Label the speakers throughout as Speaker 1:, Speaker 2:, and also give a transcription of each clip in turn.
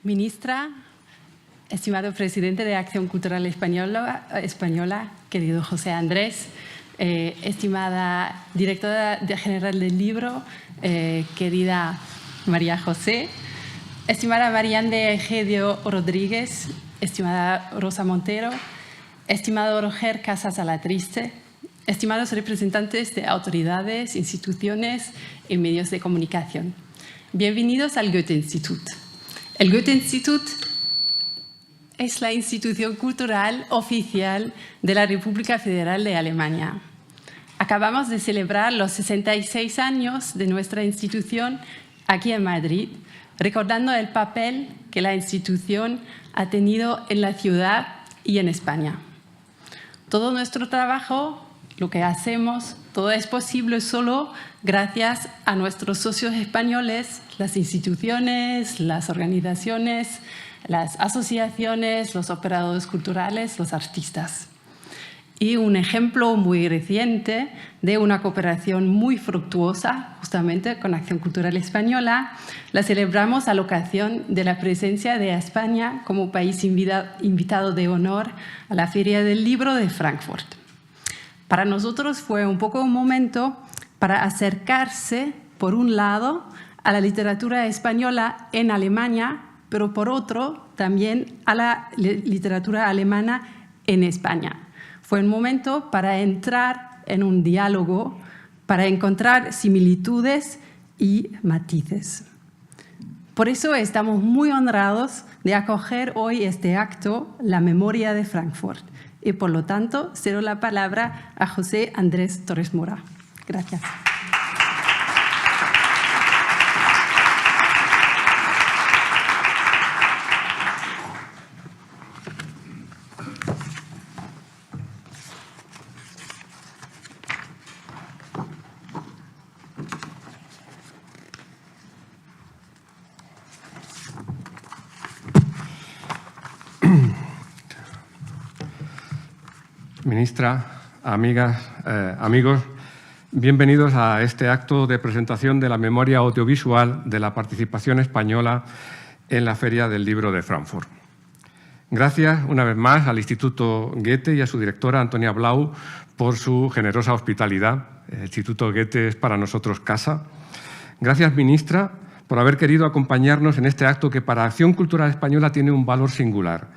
Speaker 1: Ministra, estimado presidente de Acción Cultural Española, querido José Andrés, estimada directora general del libro, querida María José, estimada Marianne Egedio Rodríguez, estimada Rosa Montero, estimado Roger Casas Alatriste, estimados representantes de autoridades, instituciones y medios de comunicación. Bienvenidos al Goethe-Institut. El Goethe-Institut es la institución cultural oficial de la República Federal de Alemania. Acabamos de celebrar los 66 años de nuestra institución aquí en Madrid, recordando el papel que la institución ha tenido en la ciudad y en España. Todo nuestro trabajo, lo que hacemos, todo es posible solo gracias a nuestros socios españoles, las instituciones, las organizaciones, las asociaciones, los operadores culturales, los artistas. Y un ejemplo muy reciente de una cooperación muy fructuosa, justamente con Acción Cultural Española, la celebramos a la ocasión de la presencia de España como país invitado de honor a la Feria del Libro de Frankfurt. Para nosotros fue un poco un momento para acercarse, por un lado, a la literatura española en Alemania, pero por otro, también a la literatura alemana en España. Fue un momento para entrar en un diálogo, para encontrar similitudes y matices. Por eso estamos muy honrados de acoger hoy este acto, la memoria de Frankfurt. Y por lo tanto, cedo la palabra a José Andrés Torres Mora. Gracias.
Speaker 2: Ministra, amigas, amigos, bienvenidos a este acto de presentación de la memoria audiovisual de la participación española en la Feria del Libro de Frankfurt. Gracias una vez más al Instituto Goethe y a su directora Antonia Blau por su generosa hospitalidad. El Instituto Goethe es para nosotros casa. Gracias, ministra, por haber querido acompañarnos en este acto que para Acción Cultural Española tiene un valor singular.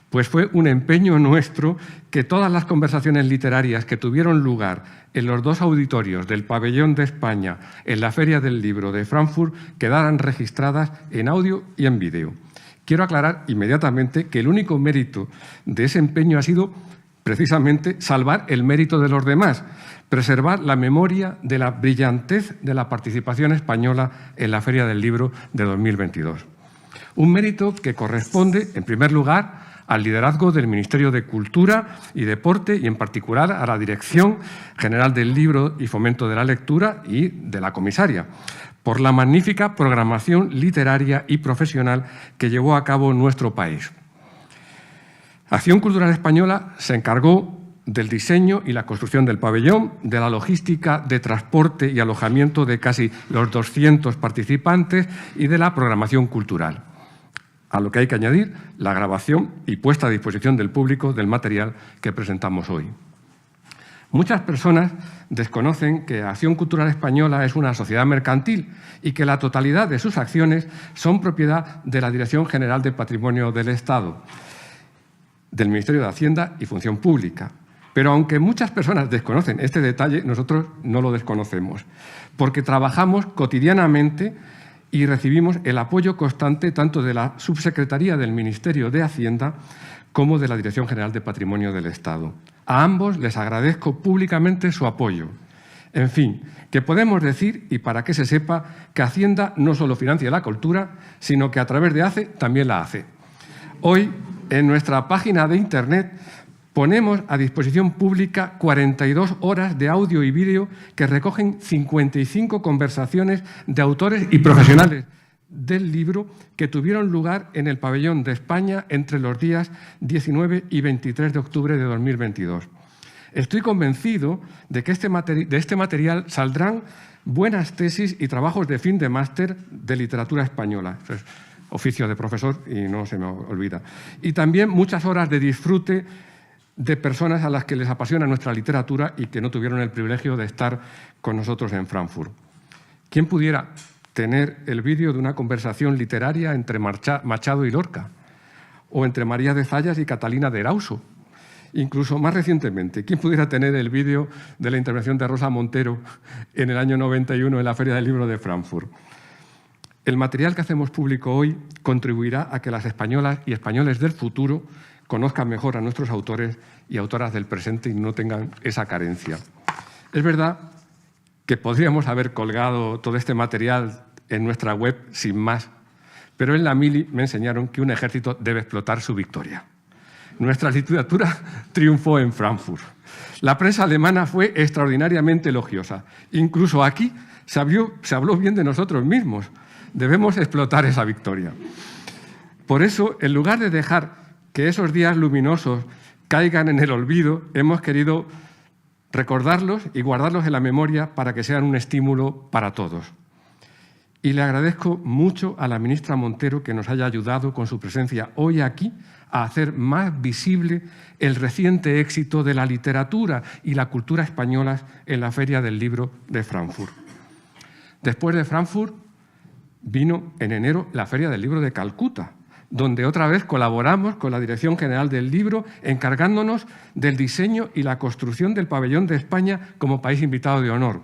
Speaker 2: Pues fue un empeño nuestro que todas las conversaciones literarias que tuvieron lugar en los dos auditorios del Pabellón de España en la Feria del Libro de Frankfurt quedaran registradas en audio y en vídeo. Quiero aclarar inmediatamente que el único mérito de ese empeño ha sido precisamente salvar el mérito de los demás, preservar la memoria de la brillantez de la participación española en la Feria del Libro de 2022. Un mérito que corresponde, en primer lugar, al liderazgo del Ministerio de Cultura y Deporte y, en particular, a la Dirección General del Libro y Fomento de la Lectura y de la comisaria, por la magnífica programación literaria y profesional que llevó a cabo nuestro país. Acción Cultural Española se encargó del diseño y la construcción del pabellón, de la logística de transporte y alojamiento de casi los 200 participantes y de la programación cultural. A lo que hay que añadir la grabación y puesta a disposición del público del material que presentamos hoy. Muchas personas desconocen que Acción Cultural Española es una sociedad mercantil y que la totalidad de sus acciones son propiedad de la Dirección General de Patrimonio del Estado, del Ministerio de Hacienda y Función Pública. Pero aunque muchas personas desconocen este detalle, nosotros no lo desconocemos, porque trabajamos cotidianamente y recibimos el apoyo constante tanto de la Subsecretaría del Ministerio de Hacienda como de la Dirección General de Patrimonio del Estado. A ambos les agradezco públicamente su apoyo. En fin, que podemos decir, y para que se sepa, que Hacienda no solo financia la cultura, sino que a través de ACE también la hace. Hoy, en nuestra página de Internet, ponemos a disposición pública 42 horas de audio y vídeo que recogen 55 conversaciones de autores y profesionales del libro que tuvieron lugar en el Pabellón de España entre los días 19 y 23 de octubre de 2022. Estoy convencido de que de este material saldrán buenas tesis y trabajos de fin de máster de literatura española. oficio de profesor y no se me olvida. Y también muchas horas de disfrute de personas a las que les apasiona nuestra literatura y que no tuvieron el privilegio de estar con nosotros en Frankfurt. ¿Quién pudiera tener el vídeo de una conversación literaria entre Machado y Lorca? O entre María de Zayas y Catalina de Erauso. Incluso más recientemente, ¿quién pudiera tener el vídeo de la intervención de Rosa Montero en el año 91 en la Feria del Libro de Frankfurt? El material que hacemos público hoy contribuirá a que las españolas y españoles del futuro conozcan mejor a nuestros autores y autoras del presente y no tengan esa carencia. Es verdad que podríamos haber colgado todo este material en nuestra web sin más, pero en la Mili me enseñaron que un ejército debe explotar su victoria. Nuestra literatura triunfó en Frankfurt. La prensa alemana fue extraordinariamente elogiosa. Incluso aquí se habló bien de nosotros mismos. Debemos explotar esa victoria. Por eso, en lugar de dejar que esos días luminosos caigan en el olvido, hemos querido recordarlos y guardarlos en la memoria para que sean un estímulo para todos. Y le agradezco mucho a la ministra Montero que nos haya ayudado con su presencia hoy aquí a hacer más visible el reciente éxito de la literatura y la cultura españolas en la Feria del Libro de Frankfurt. Después de Frankfurt vino en enero la Feria del Libro de Calcuta, donde otra vez colaboramos con la Dirección General del Libro, encargándonos del diseño y la construcción del pabellón de España como país invitado de honor.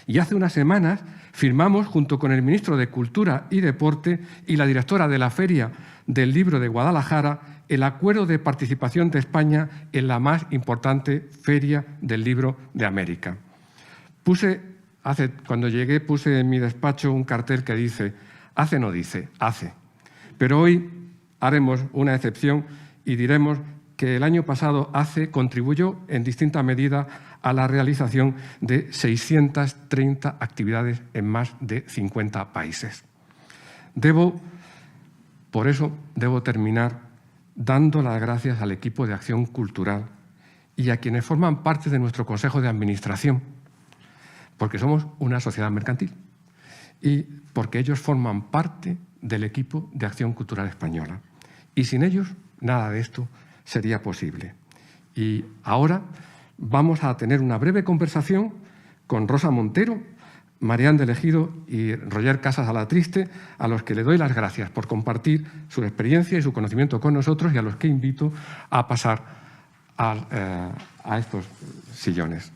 Speaker 2: Y hace unas semanas firmamos, junto con el ministro de Cultura y Deporte y la directora de la Feria del Libro de Guadalajara, el acuerdo de participación de España en la más importante Feria del Libro de América. Cuando llegué, puse en mi despacho un cartel que dice: hace no dice, hace. Pero hoy haremos una excepción y diremos que el año pasado ACE contribuyó en distinta medida a la realización de 630 actividades en más de 50 países. Por eso debo terminar dando las gracias al equipo de Acción Cultural y a quienes forman parte de nuestro Consejo de Administración, porque somos una sociedad mercantil y porque ellos forman parte del equipo de Acción Cultural Española. Y sin ellos, nada de esto sería posible. Y ahora vamos a tener una breve conversación con Rosa Montero, Marián de Ejido y Roger Casas Alatriste, a los que le doy las gracias por compartir su experiencia y su conocimiento con nosotros y a los que invito a pasar a estos sillones.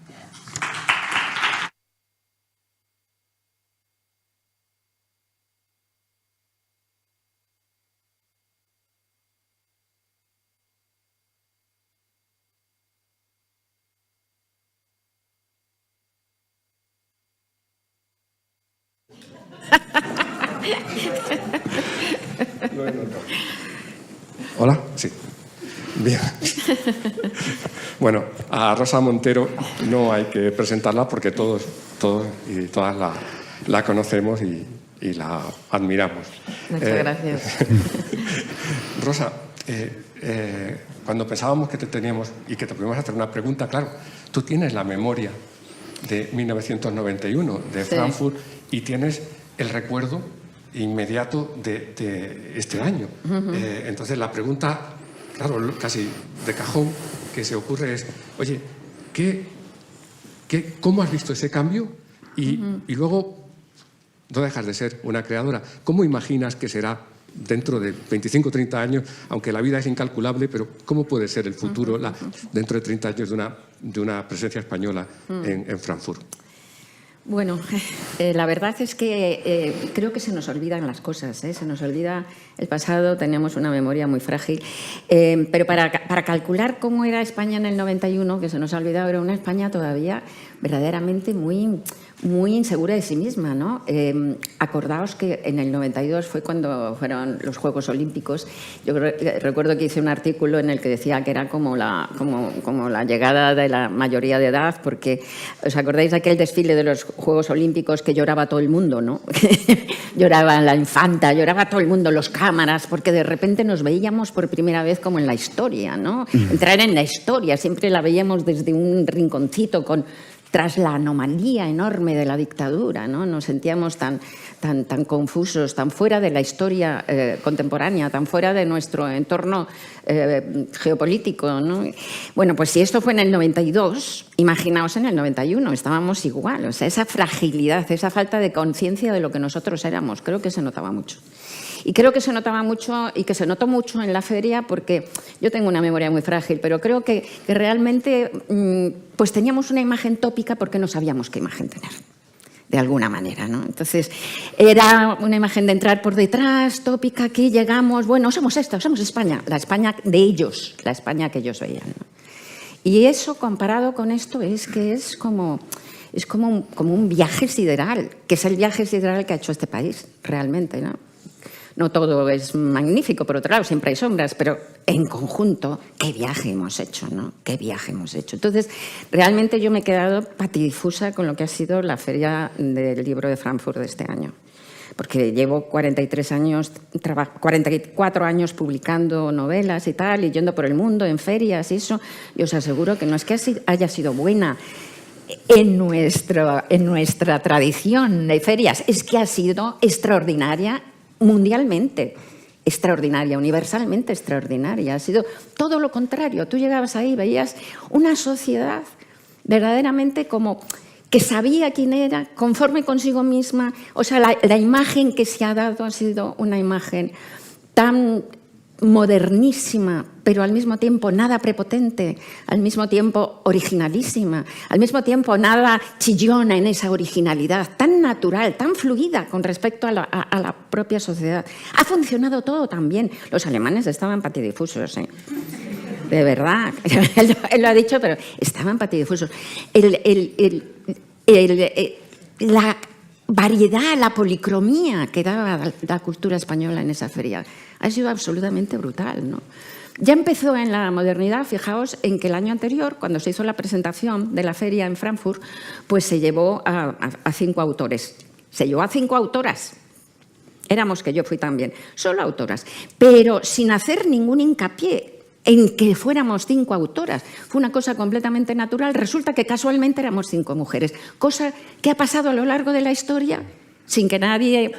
Speaker 2: Hola, sí. Bien. Bueno, a Rosa Montero no hay que presentarla porque todos y todas la conocemos y la admiramos.
Speaker 3: Muchas gracias.
Speaker 2: Rosa, cuando pensábamos que te teníamos y que te podíamos hacer una pregunta, claro, tú tienes la memoria de 1991, de Frankfurt, y tienes el recuerdo inmediato de este año. Entonces la pregunta, claro, casi de cajón que se ocurre es: oye, ¿cómo has visto ese cambio? Y luego, no dejas de ser una creadora. ¿Cómo imaginas que será dentro de 25 o 30 años? Aunque la vida es incalculable, pero ¿cómo puede ser el futuro dentro de 30 años de una presencia española en Frankfurt?
Speaker 3: Bueno, la verdad es que creo que se nos olvidan las cosas, se nos olvida el pasado, tenemos una memoria muy frágil. Pero para calcular cómo era España en el 91, que se nos ha olvidado, era una España todavía verdaderamente muy insegura de sí misma, ¿no? Acordaos que en el 92 fue cuando fueron los Juegos Olímpicos. Yo recuerdo que hice un artículo en el que decía que era como la llegada de la mayoría de edad, porque ¿os acordáis de aquel desfile de los Juegos Olímpicos que lloraba todo el mundo, ¿no? Lloraba la infanta, lloraba todo el mundo, los cámaras, porque de repente nos veíamos por primera vez como en la historia, ¿no? Entrar en la historia, siempre la veíamos desde un rinconcito con tras la anomalía enorme de la dictadura, ¿no? Nos sentíamos tan confusos, tan fuera de la historia contemporánea, tan fuera de nuestro entorno geopolítico, ¿no? Bueno, pues si esto fue en el 92, imaginaos en el 91, estábamos igual. O sea, esa fragilidad, esa falta de conciencia de lo que nosotros éramos, creo que se notaba mucho. Y creo que se notaba mucho y que se notó mucho en la feria porque yo tengo una memoria muy frágil, pero creo que realmente pues teníamos una imagen tópica porque no sabíamos qué imagen tener, de alguna manera, ¿no? Entonces, era una imagen de entrar por detrás, tópica, aquí llegamos, bueno, somos esto, somos España, la España de ellos, la España que ellos veían, ¿no? Y eso, comparado con esto, es como un viaje sideral, que es el viaje sideral que ha hecho este país, realmente, ¿no? No todo es magnífico, por otro lado, siempre hay sombras, pero en conjunto, qué viaje hemos hecho, ¿no? Qué viaje hemos hecho. Entonces, realmente yo me he quedado patidifusa con lo que ha sido la Feria del Libro de Frankfurt de este año. Porque llevo 44 años publicando novelas y tal, y yendo por el mundo en ferias y eso, y os aseguro que no es que haya sido buena en nuestra tradición de ferias, es que ha sido extraordinaria mundialmente, extraordinaria, universalmente extraordinaria. Ha sido todo lo contrario. Tú llegabas ahí y veías una sociedad verdaderamente como que sabía quién era, conforme consigo misma. O sea, la imagen que se ha dado ha sido una imagen tan modernísima, pero al mismo tiempo nada prepotente, al mismo tiempo originalísima, al mismo tiempo nada chillona en esa originalidad, tan natural, tan fluida con respecto a la propia sociedad. Ha funcionado todo tan bien. Los alemanes estaban patidifusos, ¿eh? De verdad, él lo ha dicho, pero estaban patidifusos. La variedad, la policromía que daba la cultura española en esa feria ha sido absolutamente brutal, ¿no? Ya empezó en la modernidad, fijaos, en que el año anterior, cuando se hizo la presentación de la feria en Frankfurt, pues se llevó a 5 autores. Se llevó a 5 autoras. Éramos, que yo fui también, solo autoras, pero sin hacer ningún hincapié en que fuéramos 5 autoras. Fue una cosa completamente natural. Resulta que casualmente éramos 5 mujeres, cosa que ha pasado a lo largo de la historia sin que nadie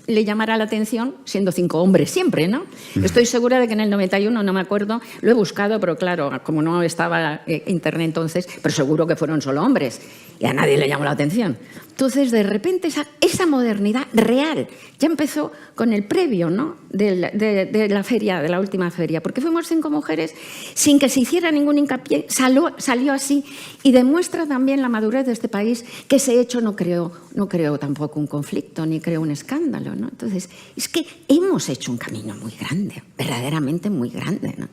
Speaker 3: le llamara la atención, siendo 5 hombres siempre, ¿no? Estoy segura de que en el 91, no me acuerdo, lo he buscado, pero claro, como no estaba internet entonces, pero seguro que fueron solo hombres y a nadie le llamó la atención. Entonces, de repente, esa modernidad real ya empezó con el previo, ¿no? de la feria, de la última feria, porque fuimos 5 mujeres sin que se hiciera ningún hincapié, salió así y demuestra también la madurez de este país, que ese hecho no creó tampoco un conflicto ni creó un escándalo, ¿no? Entonces, es que hemos hecho un camino muy grande, verdaderamente muy grande, ¿no?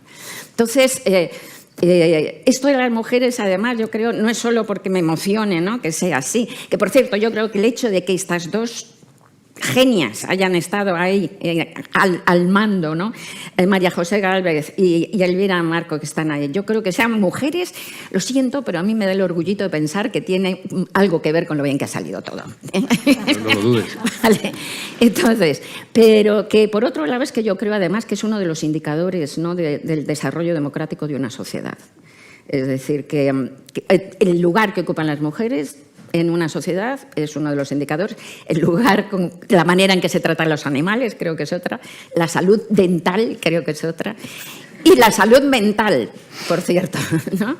Speaker 3: Entonces, esto de las mujeres, además, yo creo, no es solo porque me emocione, ¿no?, que sea así, que por cierto, yo creo que el hecho de que estas dos genias hayan estado ahí al mando, ¿no? María José Gálvez y Elvira Marco, que están ahí. Yo creo que sean mujeres, lo siento, pero a mí me da el orgullito de pensar que tiene algo que ver con lo bien que ha salido todo.
Speaker 2: No lo dudes.
Speaker 3: Vale. Entonces, pero que por otro lado es que yo creo además que es uno de los indicadores, ¿no?, del desarrollo democrático de una sociedad. Es decir, que el lugar que ocupan las mujeres en una sociedad es uno de los indicadores. El lugar, la manera en que se tratan los animales, creo que es otra. La salud dental, creo que es otra. Y la salud mental, por cierto, ¿no?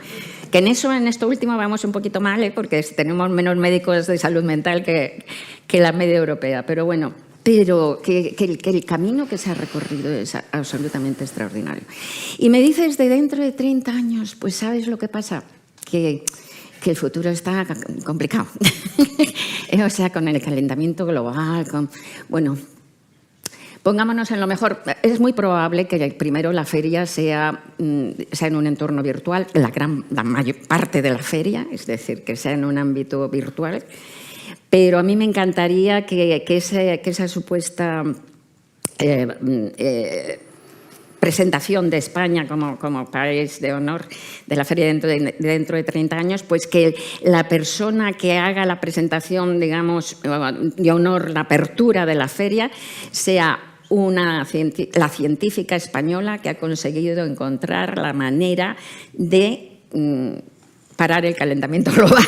Speaker 3: Que en esto último vamos un poquito mal, ¿eh?, porque tenemos menos médicos de salud mental que la media europea. Pero bueno, que el camino que se ha recorrido es absolutamente extraordinario. Y me dices, de dentro de 30 años, pues ¿sabes lo que pasa? Que el futuro está complicado. O sea, con el calentamiento global, bueno, pongámonos en lo mejor. Es muy probable que primero la feria sea en un entorno virtual, la mayor parte de la feria, es decir, que sea en un ámbito virtual. Pero a mí me encantaría que esa supuesta presentación de España como país de honor de la feria dentro de 30 años, pues que la persona que haga la presentación, digamos, de honor, la apertura de la feria, sea la científica española que ha conseguido encontrar la manera de parar el calentamiento global.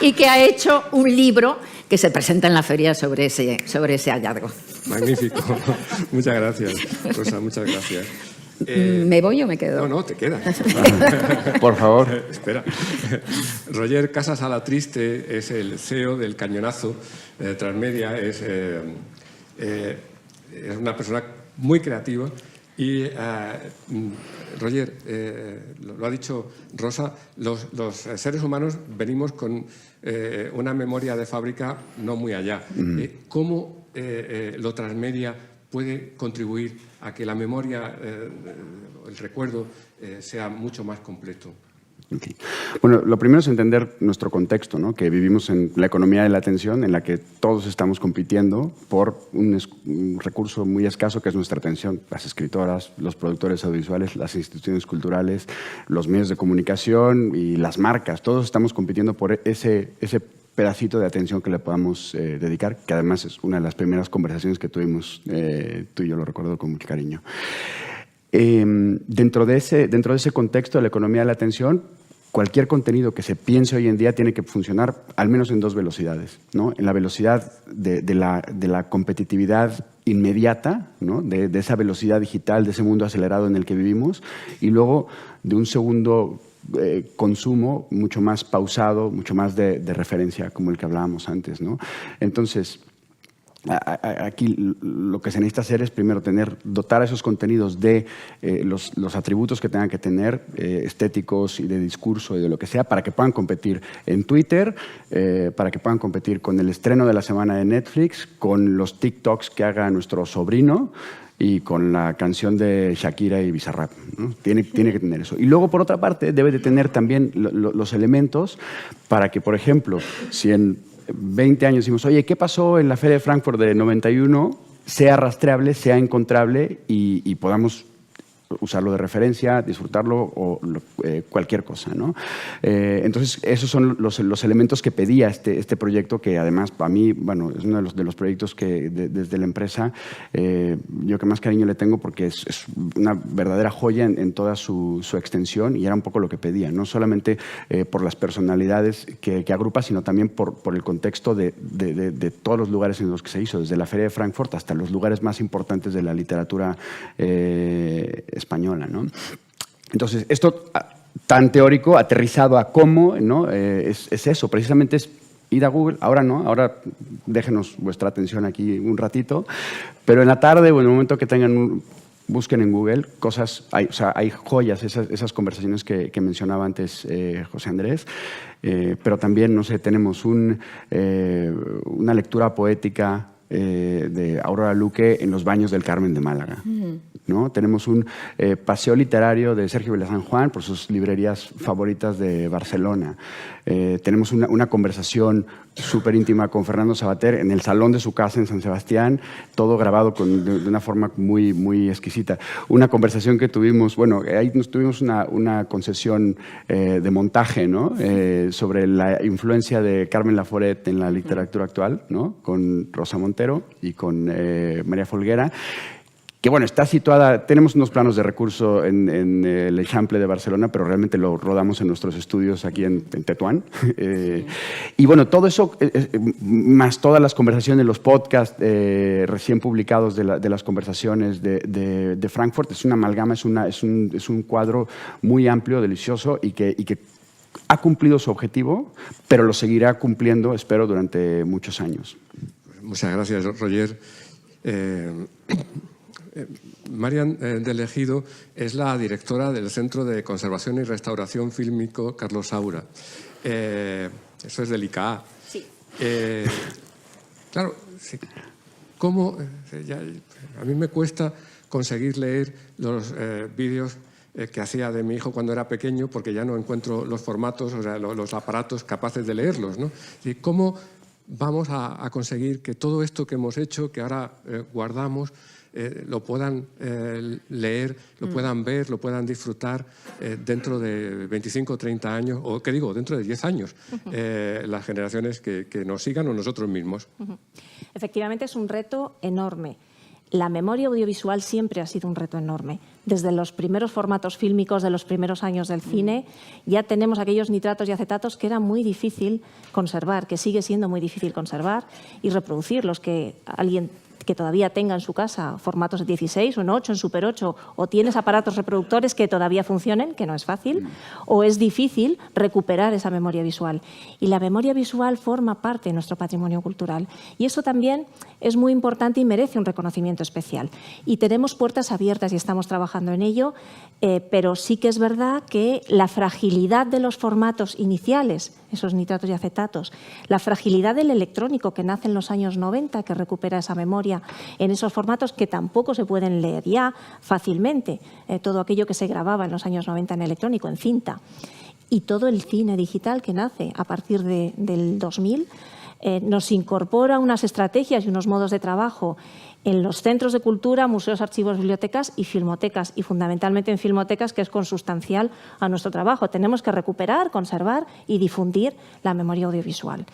Speaker 3: y que ha hecho un libro que se presenta en la feria sobre ese hallazgo.
Speaker 2: Magnífico. Muchas gracias, Rosa, muchas gracias.
Speaker 3: ¿Me voy o me quedo?
Speaker 2: No, te quedas.
Speaker 4: Por favor.
Speaker 2: Espera. Roger Casas Alatriste es el CEO del Cañonazo Transmedia. Es una persona muy creativa y, Roger, lo ha dicho Rosa, los seres humanos venimos con una memoria de fábrica no muy allá. ¿Cómo lo transmedia puede contribuir a que la memoria, el recuerdo, sea mucho más completo?
Speaker 4: Okay. Bueno, lo primero es entender nuestro contexto, ¿no? Que vivimos en la economía de la atención, en la que todos estamos compitiendo por un recurso muy escaso que es nuestra atención. Las escritoras, los productores audiovisuales, las instituciones culturales, los medios de comunicación y las marcas. Todos estamos compitiendo por ese pedacito de atención que le podamos dedicar, que además es una de las primeras conversaciones que tuvimos, tú y yo lo recuerdo con mucho cariño. Dentro de ese contexto de la economía de la atención, cualquier contenido que se piense hoy en día tiene que funcionar al menos en dos velocidades, ¿no? En la velocidad de la competitividad inmediata, ¿no? De esa velocidad digital, de ese mundo acelerado en el que vivimos, y luego de un segundo consumo mucho más pausado, mucho más de referencia, como el que hablábamos antes, ¿no? Entonces, aquí lo que se necesita hacer es primero dotar a esos contenidos de los atributos que tengan que tener, estéticos y de discurso y de lo que sea, para que puedan competir en Twitter, para que puedan competir con el estreno de la semana de Netflix, con los TikToks que haga nuestro sobrino y con la canción de Shakira y Bizarrap, ¿no? Tiene que tener eso. Y luego, por otra parte, debe de tener también los elementos para que, por ejemplo, si en 20 años decimos, oye, ¿qué pasó en la Feria de Frankfurt de 91? Sea rastreable, sea encontrable y podamos usarlo de referencia, disfrutarlo o cualquier cosa, ¿no? Entonces, esos son los elementos que pedía este proyecto, que además para mí, bueno, es uno de los proyectos que desde la empresa yo que más cariño le tengo, porque es una verdadera joya en toda su extensión, y era un poco lo que pedía, no solamente por las personalidades que agrupa, sino también por el contexto de todos los lugares en los que se hizo, desde la Feria de Frankfurt hasta los lugares más importantes de la literatura española, ¿no? Entonces, esto tan teórico, aterrizado a cómo, ¿no? Es eso, precisamente es ir a Google, ahora no, ahora déjenos vuestra atención aquí un ratito, pero en la tarde o en el momento que tengan busquen en Google cosas, hay joyas, esas conversaciones que mencionaba antes José Andrés, pero también, no sé, tenemos una lectura poética de Aurora Luque en los baños del Carmen de Málaga, ¿no? Tenemos un paseo literario de Sergio Villasán Juan por sus librerías favoritas de Barcelona. Tenemos una conversación súper íntima con Fernando Savater en el salón de su casa en San Sebastián, todo grabado de una forma muy, muy exquisita. Una conversación que tuvimos, bueno, ahí tuvimos una concesión de montaje, ¿no? Sobre la influencia de Carmen Laforet en la literatura actual, ¿no? Con Rosa Montero y con María Folguera, que bueno, está situada, tenemos unos planos de recurso en el Eixample de Barcelona, pero realmente lo rodamos en nuestros estudios aquí en Tetuán. Y bueno, todo eso, más todas las conversaciones, los podcasts recién publicados de las conversaciones de Frankfurt, es una amalgama, es un cuadro muy amplio, delicioso y que ha cumplido su objetivo, pero lo seguirá cumpliendo, espero, durante muchos años.
Speaker 2: Muchas gracias, Roger. Marian del Ejido es la directora del Centro de Conservación y Restauración Fílmico Carlos Saura. Eso es del ICA.
Speaker 3: Sí.
Speaker 2: Claro, sí. ¿Cómo? A mí me cuesta conseguir leer los vídeos que hacía de mi hijo cuando era pequeño, porque ya no encuentro los formatos, o sea, los aparatos capaces de leerlos, ¿no? ¿Y cómo vamos a conseguir que todo esto que hemos hecho, que ahora guardamos, lo puedan leer, lo puedan ver, lo puedan disfrutar dentro de 25 o 30 años, o ¿qué digo? Dentro de 10 años, las generaciones que nos sigan o nosotros mismos?
Speaker 5: Efectivamente, es un reto enorme. La memoria audiovisual siempre ha sido un reto enorme. Desde los primeros formatos fílmicos de los primeros años del cine ya tenemos aquellos nitratos y acetatos que era muy difícil conservar, que sigue siendo muy difícil conservar y reproducir. Los que alguien que todavía tenga en su casa formatos de 16 o en 8, en Super 8, o tienes aparatos reproductores que todavía funcionen, que no es fácil, o es difícil recuperar esa memoria visual. Y la memoria visual forma parte de nuestro patrimonio cultural. Y eso también es muy importante y merece un reconocimiento especial. Y tenemos puertas abiertas y estamos trabajando en ello, pero sí que es verdad que la fragilidad de los formatos iniciales, esos nitratos y acetatos, la fragilidad del electrónico que nace en los años 90, que recupera esa memoria en esos formatos que tampoco se pueden leer ya fácilmente, todo aquello que se grababa en los años 90 en electrónico, en cinta, y todo el cine digital que nace a partir del 2000, nos incorpora unas estrategias y unos modos de trabajo en los centros de cultura, museos, archivos, bibliotecas y filmotecas, y fundamentalmente en filmotecas, que es consustancial a nuestro trabajo. Tenemos que recuperar, conservar y difundir la memoria audiovisual.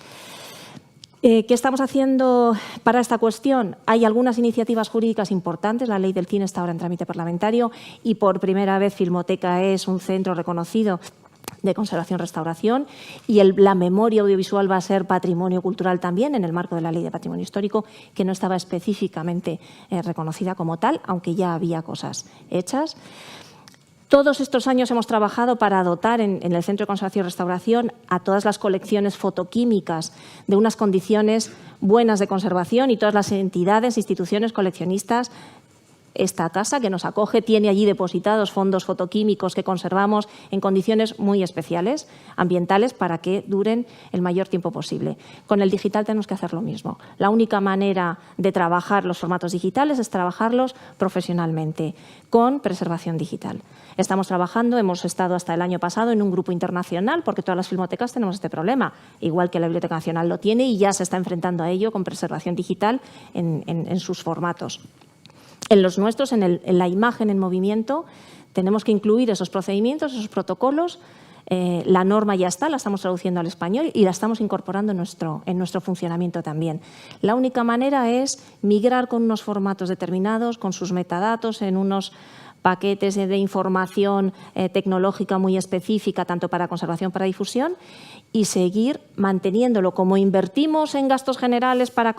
Speaker 5: ¿Qué estamos haciendo para esta cuestión? Hay algunas iniciativas jurídicas importantes. La Ley del Cine está ahora en trámite parlamentario y por primera vez Filmoteca es un centro reconocido de conservación-restauración y la memoria audiovisual va a ser patrimonio cultural también en el marco de la Ley de Patrimonio Histórico, que no estaba específicamente reconocida como tal, aunque ya había cosas hechas. Todos estos años hemos trabajado para dotar en el Centro de Conservación y Restauración a todas las colecciones fotoquímicas de unas condiciones buenas de conservación, y todas las entidades, instituciones, coleccionistas. Esta casa que nos acoge tiene allí depositados fondos fotoquímicos que conservamos en condiciones muy especiales, ambientales, para que duren el mayor tiempo posible. Con el digital tenemos que hacer lo mismo. La única manera de trabajar los formatos digitales es trabajarlos profesionalmente, con preservación digital. Estamos trabajando, hemos estado hasta el año pasado en un grupo internacional, porque todas las filmotecas tenemos este problema, igual que la Biblioteca Nacional lo tiene, y ya se está enfrentando a ello con preservación digital en sus formatos. En los nuestros, en la imagen en movimiento, tenemos que incluir esos procedimientos, esos protocolos. La norma ya está, la estamos traduciendo al español y la estamos incorporando en nuestro funcionamiento también. La única manera es migrar con unos formatos determinados, con sus metadatos, en unos paquetes de información tecnológica muy específica, tanto para conservación como para difusión, y seguir manteniéndolo. Como invertimos en gastos generales para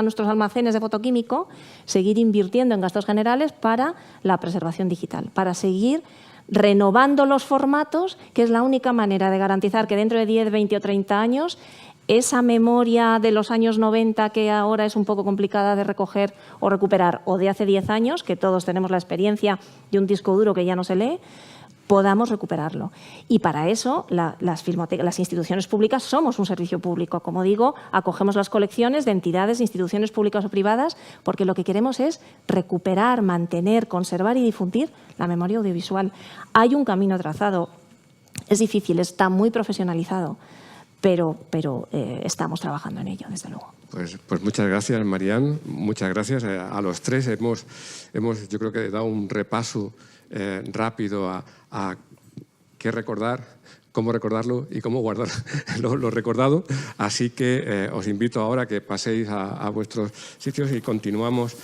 Speaker 5: nuestros almacenes de fotoquímico, seguir invirtiendo en gastos generales para la preservación digital, para seguir renovando los formatos, que es la única manera de garantizar que dentro de 10, 20 o 30 años esa memoria de los años 90, que ahora es un poco complicada de recoger o recuperar, o de hace 10 años, que todos tenemos la experiencia de un disco duro que ya no se lee, podamos recuperarlo. Y para eso las instituciones públicas somos un servicio público. Como digo, acogemos las colecciones de entidades, instituciones públicas o privadas, porque lo que queremos es recuperar, mantener, conservar y difundir la memoria audiovisual. Hay un camino trazado. Es difícil, está muy profesionalizado, pero estamos trabajando en ello, desde luego.
Speaker 2: Pues muchas gracias, Marian. Muchas gracias a los tres. Hemos yo creo que dado un repaso rápido a qué recordar, cómo recordarlo y cómo guardar lo recordado. Así que os invito ahora a que paséis a vuestros sitios y continuamos.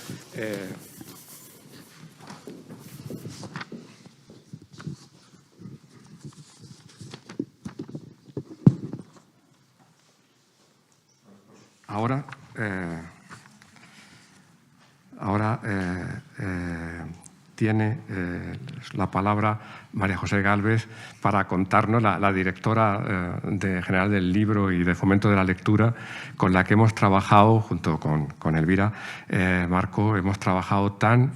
Speaker 2: Ahora tiene la palabra María José Gálvez para contarnos, la directora general del libro y de fomento de la lectura, con la que hemos trabajado junto con Elvira Marco, hemos trabajado tan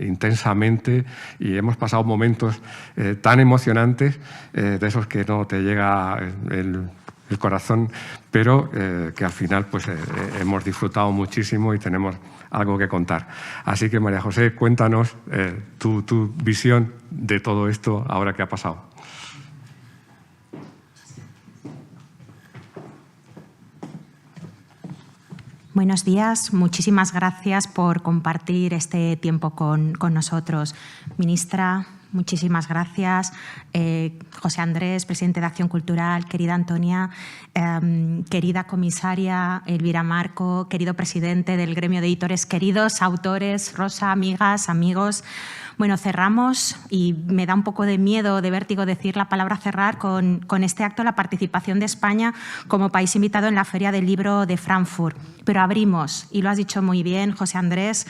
Speaker 2: intensamente y hemos pasado momentos tan emocionantes, de esos que no te llega el corazón, pero que al final pues hemos disfrutado muchísimo y tenemos algo que contar. Así que, María José, cuéntanos tu visión de todo esto ahora que ha pasado.
Speaker 6: Buenos días, muchísimas gracias por compartir este tiempo con nosotros. Ministra, Muchísimas gracias. José Andrés, presidente de Acción Cultural, querida Antonia, querida comisaria Elvira Marco, querido presidente del gremio de editores, queridos autores, Rosa, amigas, amigos. Bueno, cerramos y me da un poco de miedo, de vértigo decir la palabra cerrar con este acto, la participación de España como país invitado en la Feria del Libro de Frankfurt. Pero abrimos, y lo has dicho muy bien, José Andrés,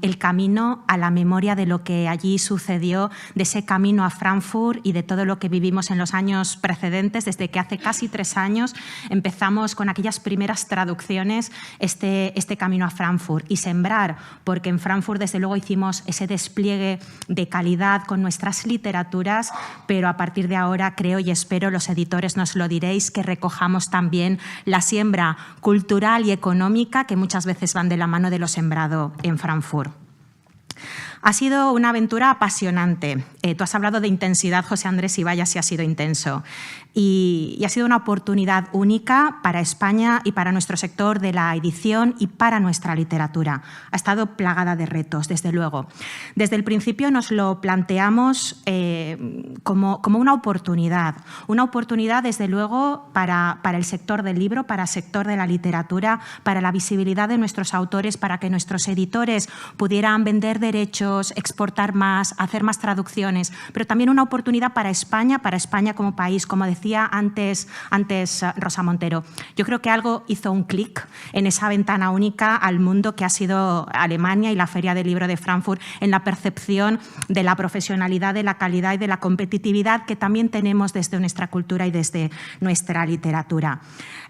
Speaker 6: el camino a la memoria de lo que allí sucedió, de ese camino a Frankfurt y de todo lo que vivimos en los años precedentes, desde que hace casi 3 años empezamos con aquellas primeras traducciones este camino a Frankfurt y sembrar, porque en Frankfurt desde luego hicimos ese despliegue de calidad con nuestras literaturas, pero a partir de ahora creo y espero, los editores nos lo diréis, que recojamos también la siembra cultural y económica que muchas veces van de la mano de lo sembrado en Frankfurt. Ha sido una aventura apasionante. Tú has hablado de intensidad, José Andrés, y vaya si ha sido intenso. Y ha sido una oportunidad única para España y para nuestro sector de la edición y para nuestra literatura. Ha estado plagada de retos, desde luego. Desde el principio nos lo planteamos como una oportunidad. Una oportunidad, desde luego, para el sector del libro, para el sector de la literatura, para la visibilidad de nuestros autores, para que nuestros editores pudieran vender derechos, exportar más, hacer más traducciones, pero también una oportunidad para España como país, como decía antes Rosa Montero. Yo creo que algo hizo un clic en esa ventana única al mundo que ha sido Alemania y la Feria del Libro de Frankfurt, en la percepción de la profesionalidad, de la calidad y de la competitividad que también tenemos desde nuestra cultura y desde nuestra literatura.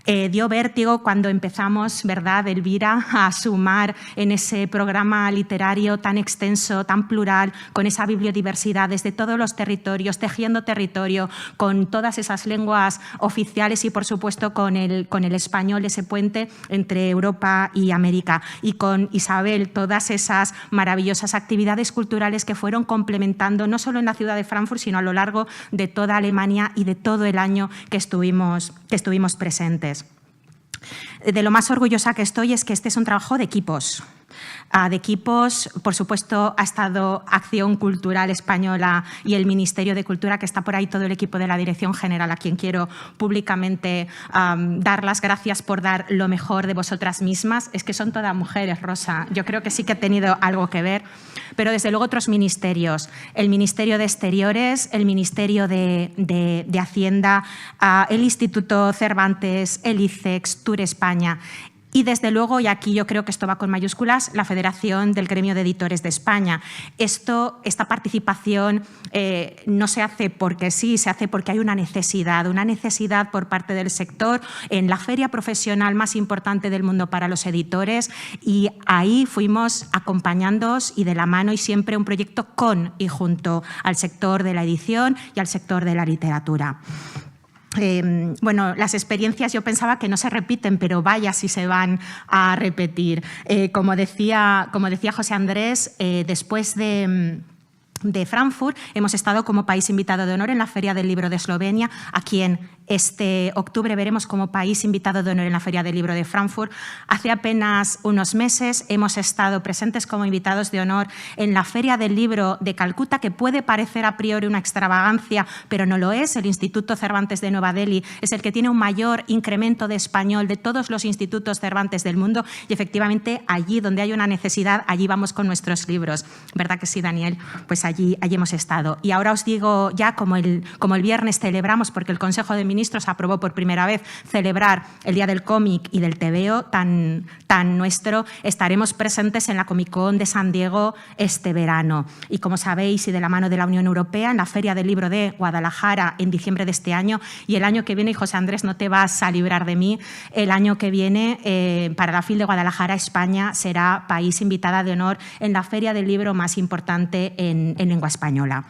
Speaker 6: Dio vértigo cuando empezamos, ¿verdad, Elvira?, a sumar en ese programa literario tan extenso, tan plural, con esa bibliodiversidad desde todos los territorios, tejiendo territorio, con todas esas lenguas oficiales y, por supuesto, con el español, ese puente entre Europa y América. Y con Isabel, todas esas maravillosas actividades culturales que fueron complementando no solo en la ciudad de Frankfurt, sino a lo largo de toda Alemania y de todo el año que estuvimos presentes. De lo más orgullosa que estoy es que este es un trabajo de equipos. Por supuesto, ha estado Acción Cultural Española y el Ministerio de Cultura, que está por ahí todo el equipo de la Dirección General, a quien quiero públicamente dar las gracias por dar lo mejor de vosotras mismas. Es que son todas mujeres, Rosa. Yo creo que sí que ha tenido algo que ver. Pero desde luego otros ministerios, el Ministerio de Exteriores, el Ministerio de Hacienda, el Instituto Cervantes, el ICEX, Tour España. Y desde luego, y aquí yo creo que esto va con mayúsculas, la Federación del Gremio de Editores de España. Esta participación no se hace porque sí, se hace porque hay una necesidad por parte del sector en la feria profesional más importante del mundo para los editores, y ahí fuimos acompañándoos y de la mano, y siempre un proyecto con y junto al sector de la edición y al sector de la literatura. Bueno, las experiencias yo pensaba que no se repiten, pero vaya si se van a repetir. Como decía José Andrés, después de Frankfurt hemos estado como país invitado de honor en la Feria del Libro de Eslovenia, a quien este octubre veremos como país invitado de honor en la Feria del Libro de Frankfurt. Hace apenas unos meses hemos estado presentes como invitados de honor en la Feria del Libro de Calcuta, que puede parecer a priori una extravagancia, pero no lo es. El Instituto Cervantes de Nueva Delhi es el que tiene un mayor incremento de español de todos los institutos Cervantes del mundo, y efectivamente allí donde hay una necesidad, allí vamos con nuestros libros. ¿Verdad que sí, Daniel? Pues allí hemos estado. Y ahora os digo ya, como el viernes celebramos, porque el Consejo de Ministros aprobó por primera vez celebrar el Día del Cómic y del TVO tan nuestro, estaremos presentes en la Comic Con de San Diego este verano. Y como sabéis, y de la mano de la Unión Europea, en la Feria del Libro de Guadalajara en diciembre de este año, y el año que viene, y José Andrés, no te vas a librar de mí, el año que viene para la FIL de Guadalajara, España será país invitada de honor en la Feria del Libro más importante en lengua española.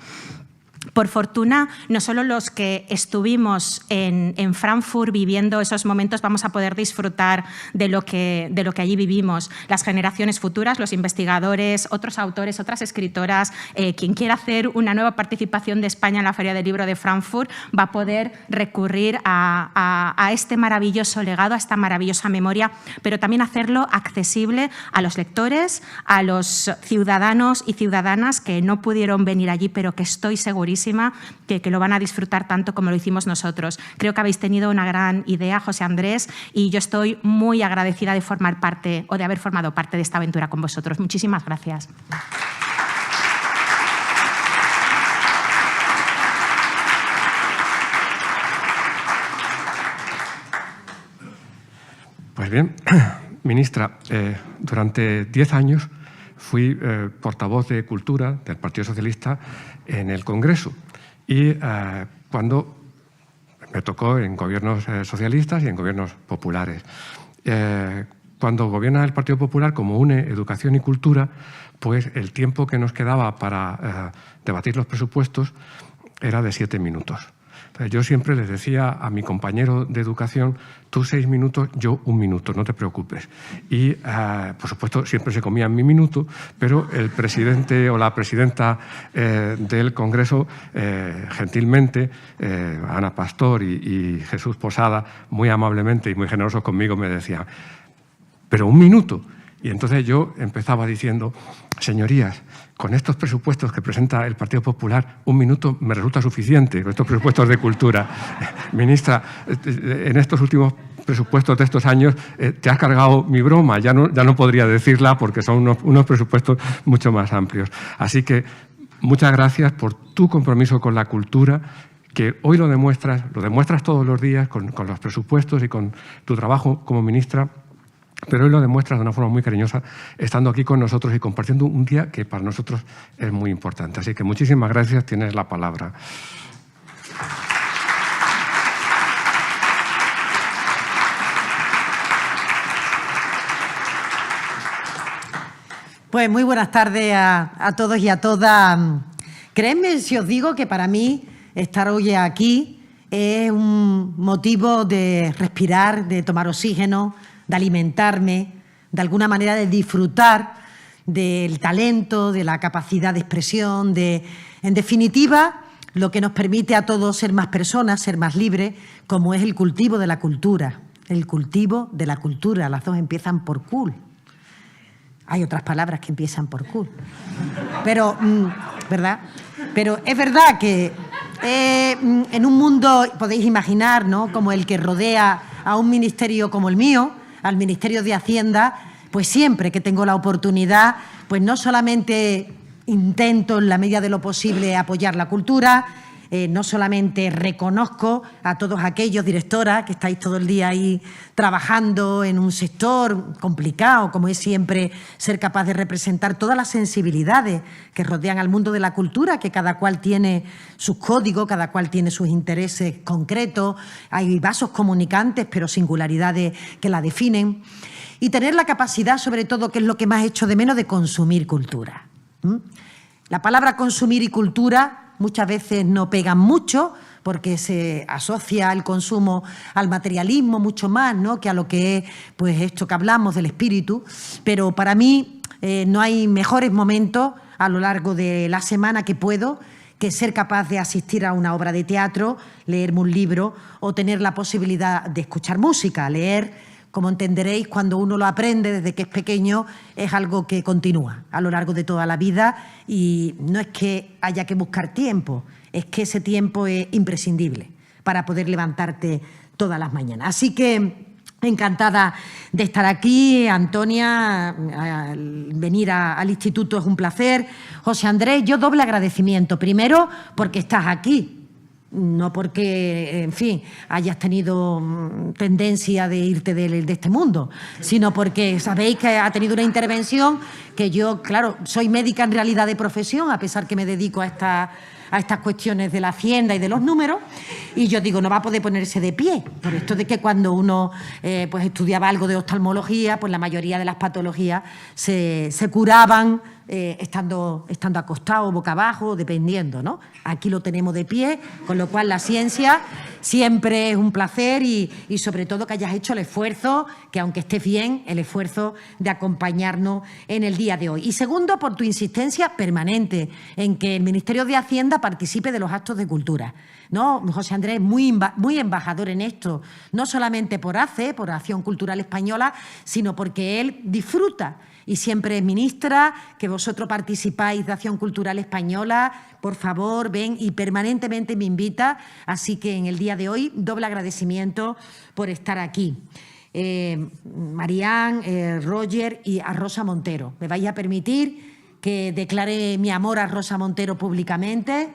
Speaker 6: Por fortuna, no solo los que estuvimos en Frankfurt viviendo esos momentos vamos a poder disfrutar de lo que allí vivimos. Las generaciones futuras, los investigadores, otros autores, otras escritoras, quien quiera hacer una nueva participación de España en la Feria del Libro de Frankfurt va a poder recurrir a este maravilloso legado, a esta maravillosa memoria, pero también hacerlo accesible a los lectores, a los ciudadanos y ciudadanas que no pudieron venir allí, pero que estoy segurísima que lo van a disfrutar tanto como lo hicimos nosotros. Creo que habéis tenido una gran idea, José Andrés, y yo estoy muy agradecida de formar parte o de haber formado parte de esta aventura con vosotros. Muchísimas gracias.
Speaker 2: Pues bien, ministra, durante 10 años fui portavoz de Cultura del Partido Socialista en el Congreso y cuando me tocó en gobiernos socialistas y en gobiernos populares. Cuando gobierna el Partido Popular, como une educación y cultura, pues el tiempo que nos quedaba para debatir los presupuestos era de 7 minutos. Yo siempre les decía a mi compañero de educación, tú 6 minutos, yo 1 minuto, no te preocupes. Y, por supuesto, siempre se comía mi minuto, pero el presidente o la presidenta del Congreso, gentilmente, Ana Pastor y Jesús Posada, muy amablemente y muy generosos conmigo, me decían, pero 1 minuto. Y entonces yo empezaba diciendo, señorías, con estos presupuestos que presenta el Partido Popular, 1 minuto me resulta suficiente, con estos presupuestos de cultura. Ministra, en estos últimos presupuestos de estos años te has cargado mi broma, ya no podría decirla porque son unos presupuestos mucho más amplios. Así que muchas gracias por tu compromiso con la cultura, que hoy lo demuestras todos los días con los presupuestos y con tu trabajo como ministra, pero hoy lo demuestras de una forma muy cariñosa estando aquí con nosotros y compartiendo un día que para nosotros es muy importante. Así que muchísimas gracias, tienes la palabra.
Speaker 7: Pues muy buenas tardes a todos y a todas. Créanme si os digo que para mí estar hoy aquí es un motivo de respirar, de tomar oxígeno, de alimentarme, de alguna manera de disfrutar del talento, de la capacidad de expresión, en definitiva, lo que nos permite a todos ser más personas, ser más libres, como es el cultivo de la cultura. El cultivo de la cultura, las dos empiezan por cool. Hay otras palabras que empiezan por cool. Pero, ¿verdad? Pero es verdad que en un mundo, podéis imaginar, ¿no?, como el que rodea a un ministerio como el mío, al Ministerio de Hacienda, pues siempre que tengo la oportunidad, pues no solamente intento en la medida de lo posible apoyar la cultura, no solamente reconozco a todos aquellos directoras que estáis todo el día ahí trabajando en un sector complicado, como es siempre ser capaz de representar todas las sensibilidades que rodean al mundo de la cultura, que cada cual tiene sus códigos, cada cual tiene sus intereses concretos, hay vasos comunicantes, pero singularidades que la definen. Y tener la capacidad, sobre todo, que es lo que más echo de menos, de consumir cultura. La palabra consumir y cultura muchas veces no pegan mucho porque se asocia el consumo al materialismo mucho más, ¿no?, que a lo que es pues esto que hablamos del espíritu. Pero para mí no hay mejores momentos a lo largo de la semana que puedo que ser capaz de asistir a una obra de teatro, leerme un libro o tener la posibilidad de escuchar música. Leer, como entenderéis, cuando uno lo aprende desde que es pequeño, es algo que continúa a lo largo de toda la vida y no es que haya que buscar tiempo, es que ese tiempo es imprescindible para poder levantarte todas las mañanas. Así que encantada de estar aquí, Antonia, venir al instituto es un placer. José Andrés, yo doble agradecimiento. Primero, porque estás aquí. No porque, en fin, hayas tenido tendencia de irte de este mundo, sino porque sabéis que ha tenido una intervención que yo, claro, soy médica en realidad de profesión, a pesar que me dedico a estas cuestiones de la hacienda y de los números, y yo digo, no va a poder ponerse de pie, por esto de que cuando uno pues estudiaba algo de oftalmología, pues la mayoría de las patologías se curaban estando acostado, boca abajo, dependiendo, ¿no? Aquí lo tenemos de pie, con lo cual la ciencia siempre es un placer y sobre todo que hayas hecho el esfuerzo, que aunque estés bien, el esfuerzo de acompañarnos en el día de hoy. Y segundo, por tu insistencia permanente en que el Ministerio de Hacienda participe de los actos de cultura, ¿no? José Andrés es muy embajador en esto, no solamente por ACE, por Acción Cultural Española, sino porque él disfruta y siempre es ministra, que vosotros participáis de Acción Cultural Española, por favor, ven, y permanentemente me invita, así que en el día de hoy, doble agradecimiento por estar aquí. Marián, Roger y a Rosa Montero. Me vais a permitir que declare mi amor a Rosa Montero públicamente.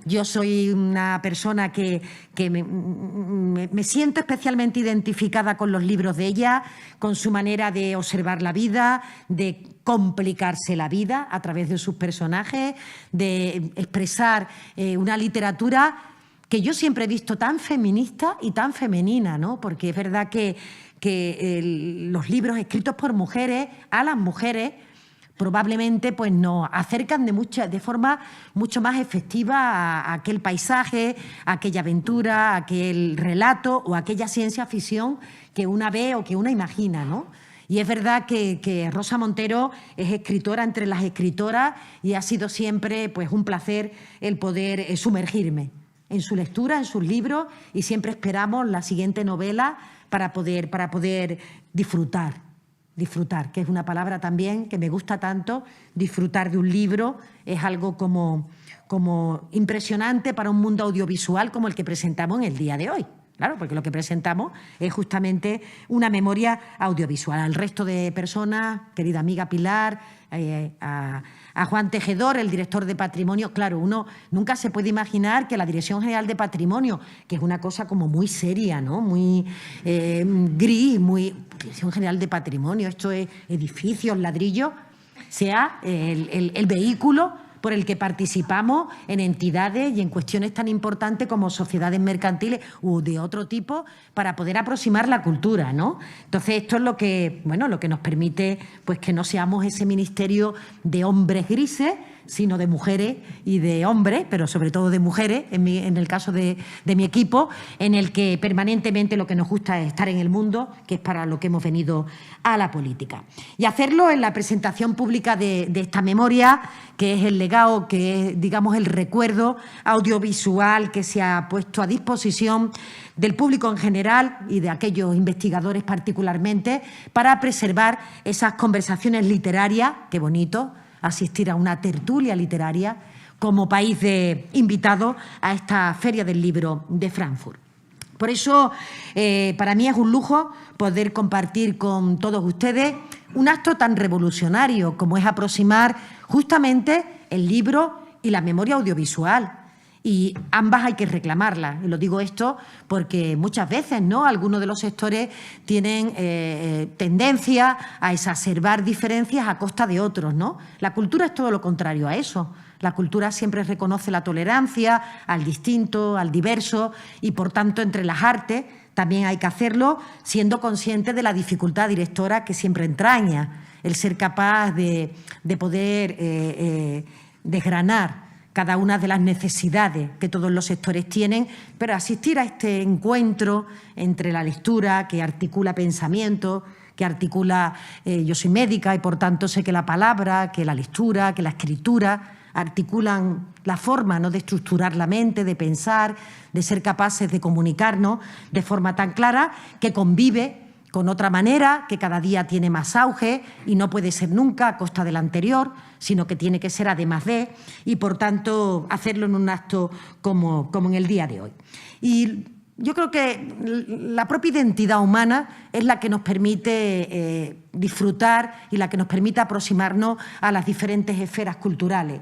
Speaker 7: Yo soy una persona que me siento especialmente identificada con los libros de ella, con su manera de observar la vida, de complicarse la vida a través de sus personajes, de expresar una literatura que yo siempre he visto tan feminista y tan femenina, ¿no? Porque es verdad que los libros escritos por mujeres, a las mujeres, probablemente pues nos acercan de forma mucho más efectiva a aquel paisaje, a aquella aventura, a aquel relato o a aquella ciencia ficción que una ve o que una imagina, ¿no? Y es verdad que Rosa Montero es escritora entre las escritoras y ha sido siempre pues un placer el poder sumergirme en su lectura, en sus libros, y siempre esperamos la siguiente novela para poder disfrutar, que es una palabra también que me gusta tanto. Disfrutar de un libro es algo como impresionante para un mundo audiovisual como el que presentamos en el día de hoy. Claro, porque lo que presentamos es justamente una memoria audiovisual. Al resto de personas, querida amiga Pilar, a Juan Tejedor, el director de Patrimonio. Claro, uno nunca se puede imaginar que la Dirección General de Patrimonio, que es una cosa como muy seria, ¿no? Muy gris, Dirección General de Patrimonio, esto es edificios, ladrillos, sea el vehículo por el que participamos en entidades y en cuestiones tan importantes como sociedades mercantiles u de otro tipo para poder aproximar la cultura, ¿no? Entonces, esto es lo que nos permite pues que no seamos ese ministerio de hombres grises, sino de mujeres y de hombres, pero sobre todo de mujeres, en el caso de mi equipo, en el que permanentemente lo que nos gusta es estar en el mundo, que es para lo que hemos venido a la política. Y hacerlo en la presentación pública de esta memoria, que es el legado, que es, digamos, el recuerdo audiovisual que se ha puesto a disposición del público en general y de aquellos investigadores particularmente, para preservar esas conversaciones literarias, qué bonito, asistir a una tertulia literaria como país de invitados a esta Feria del Libro de Frankfurt. Por eso, para mí es un lujo poder compartir con todos ustedes un acto tan revolucionario como es aproximar justamente el libro y la memoria audiovisual. Y ambas hay que reclamarlas. Y lo digo esto porque muchas veces, ¿no?, algunos de los sectores tienen tendencia a exacerbar diferencias a costa de otros, ¿no? La cultura es todo lo contrario a eso. La cultura siempre reconoce la tolerancia al distinto, al diverso, y por tanto entre las artes también hay que hacerlo siendo consciente de la dificultad directora que siempre entraña el ser capaz de poder desgranar cada una de las necesidades que todos los sectores tienen, pero asistir a este encuentro entre la lectura, que articula pensamiento, que articula... yo soy médica y, por tanto, sé que la palabra, que la lectura, que la escritura articulan la forma, ¿no?, de estructurar la mente, de pensar, de ser capaces de comunicarnos de forma tan clara, que convive con otra manera, que cada día tiene más auge y no puede ser nunca a costa del anterior, sino que tiene que ser además de, y por tanto hacerlo en un acto como en el día de hoy. Y yo creo que la propia identidad humana es la que nos permite disfrutar y la que nos permite aproximarnos a las diferentes esferas culturales.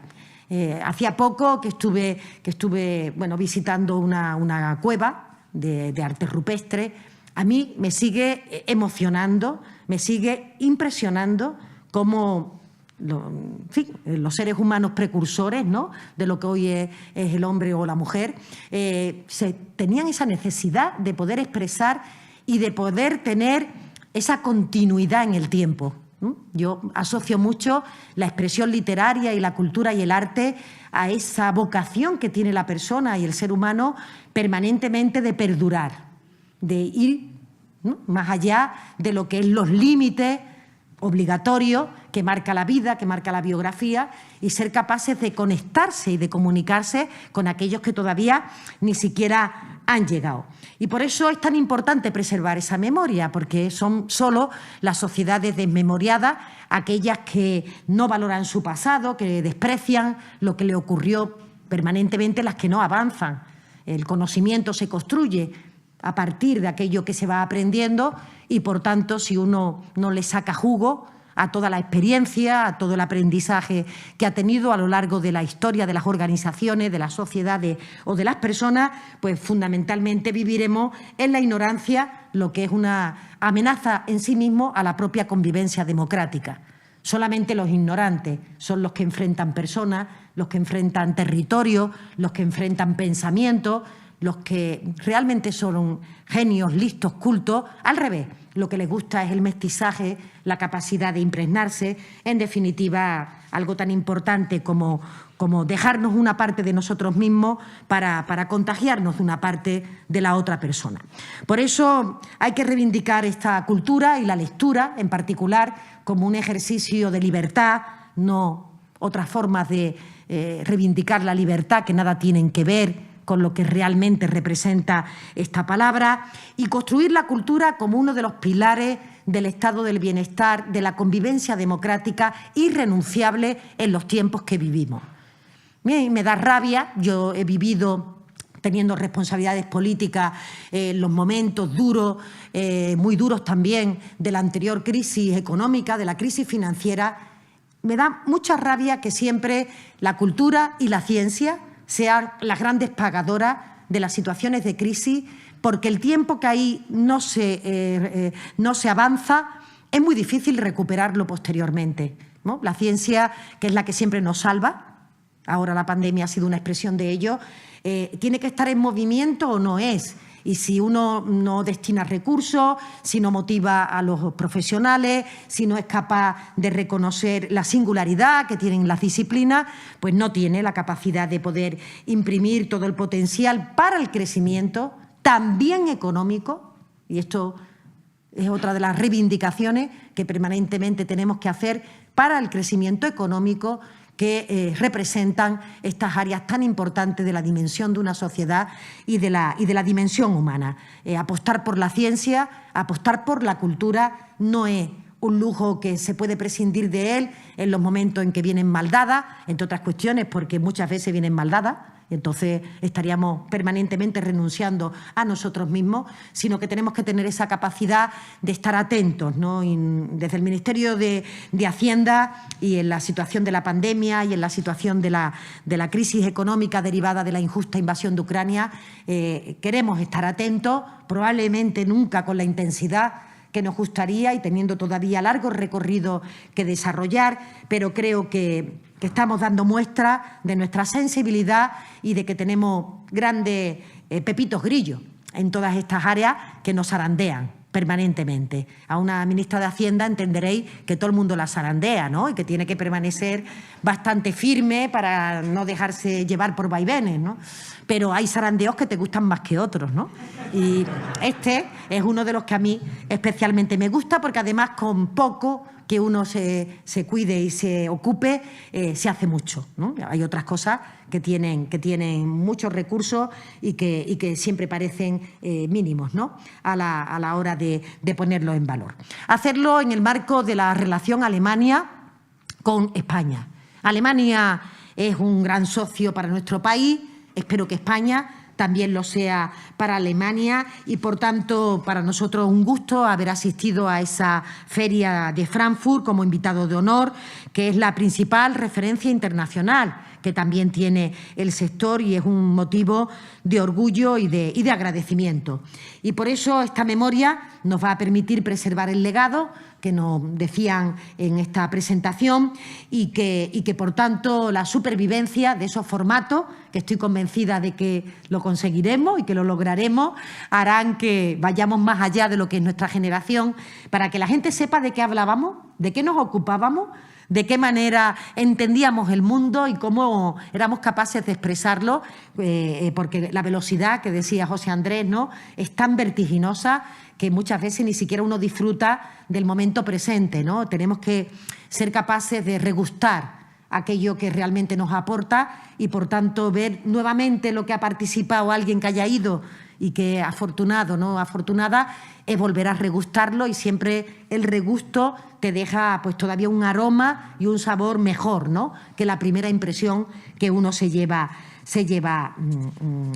Speaker 7: Hacía poco que estuve visitando una cueva de arte rupestre. A mí me sigue emocionando, me sigue impresionando cómo los seres humanos precursores, ¿no?, de lo que hoy es el hombre o la mujer, tenían esa necesidad de poder expresar y de poder tener esa continuidad en el tiempo. Yo asocio mucho la expresión literaria y la cultura y el arte a esa vocación que tiene la persona y el ser humano permanentemente de perdurar, de ir más allá de lo que es los límites obligatorios que marca la vida, que marca la biografía, y ser capaces de conectarse y de comunicarse con aquellos que todavía ni siquiera han llegado. Y por eso es tan importante preservar esa memoria, porque son solo las sociedades desmemoriadas aquellas que no valoran su pasado, que desprecian lo que le ocurrió permanentemente, las que no avanzan. El conocimiento se construye a partir de aquello que se va aprendiendo y, por tanto, si uno no le saca jugo a toda la experiencia, a todo el aprendizaje que ha tenido a lo largo de la historia de las organizaciones, de las sociedades o de las personas, pues fundamentalmente viviremos en la ignorancia, lo que es una amenaza en sí mismo a la propia convivencia democrática. Solamente los ignorantes son los que enfrentan personas, los que enfrentan territorios, los que enfrentan pensamientos, los que realmente son genios, listos, cultos. Al revés, lo que les gusta es el mestizaje, la capacidad de impregnarse, en definitiva, algo tan importante como dejarnos una parte de nosotros mismos para contagiarnos de una parte de la otra persona. Por eso hay que reivindicar esta cultura y la lectura, en particular, como un ejercicio de libertad, no otras formas de reivindicar la libertad que nada tienen que ver con lo que realmente representa esta palabra, y construir la cultura como uno de los pilares del estado del bienestar, de la convivencia democrática irrenunciable en los tiempos que vivimos. Me da rabia, yo he vivido teniendo responsabilidades políticas en los momentos duros, muy duros también, de la anterior crisis económica, de la crisis financiera. Me da mucha rabia que siempre la cultura y la ciencia sean las grandes pagadoras de las situaciones de crisis, porque el tiempo que ahí no se avanza es muy difícil recuperarlo posteriormente, ¿no? La ciencia, que es la que siempre nos salva, ahora la pandemia ha sido una expresión de ello, tiene que estar en movimiento o no es. Y si uno no destina recursos, si no motiva a los profesionales, si no es capaz de reconocer la singularidad que tienen las disciplinas, pues no tiene la capacidad de poder imprimir todo el potencial para el crecimiento, también económico, y esto es otra de las reivindicaciones que permanentemente tenemos que hacer para el crecimiento económico que representan estas áreas tan importantes de la dimensión de una sociedad y de la dimensión humana. Apostar por la ciencia, apostar por la cultura no es un lujo que se puede prescindir de él en los momentos en que vienen mal dadas, entre otras cuestiones porque muchas veces vienen mal dadas, y entonces estaríamos permanentemente renunciando a nosotros mismos, sino que tenemos que tener esa capacidad de estar atentos, ¿no? Y desde el Ministerio de Hacienda y en la situación de la pandemia y en la situación de la crisis económica derivada de la injusta invasión de Ucrania, queremos estar atentos, probablemente nunca con la intensidad que nos gustaría y teniendo todavía largo recorrido que desarrollar, pero creo que estamos dando muestra de nuestra sensibilidad y de que tenemos grandes pepitos grillos en todas estas áreas que nos zarandean permanentemente. A una ministra de Hacienda entenderéis que todo el mundo la zarandea, ¿no? Y que tiene que permanecer bastante firme para no dejarse llevar por vaivenes, ¿no? Pero hay zarandeos que te gustan más que otros, ¿no? Y este es uno de los que a mí especialmente me gusta, porque además con poco que uno se cuide y se ocupe, se hace mucho, ¿no? Hay otras cosas que tienen muchos recursos y que siempre parecen mínimos, ¿no? a la hora de ponerlos en valor. Hacerlo en el marco de la relación Alemania con España. Alemania es un gran socio para nuestro país, espero que España también lo sea para Alemania y, por tanto, para nosotros un gusto haber asistido a esa feria de Frankfurt como invitado de honor, que es la principal referencia internacional que también tiene el sector y es un motivo de orgullo y de agradecimiento. Y por eso esta memoria nos va a permitir preservar el legado que nos decían en esta presentación y que, por tanto, la supervivencia de esos formatos, que estoy convencida de que lo conseguiremos y que lo lograremos, harán que vayamos más allá de lo que es nuestra generación, para que la gente sepa de qué hablábamos, de qué nos ocupábamos, de qué manera entendíamos el mundo y cómo éramos capaces de expresarlo, porque la velocidad que decía José Andrés, ¿no?, es tan vertiginosa que muchas veces ni siquiera uno disfruta del momento presente, ¿no? Tenemos que ser capaces de regustar aquello que realmente nos aporta y, por tanto, ver nuevamente lo que ha participado alguien que haya ido y que afortunado, ¿no?, afortunada, es volver a regustarlo, y siempre el regusto te deja pues todavía un aroma y un sabor mejor, ¿no?, que la primera impresión que uno se lleva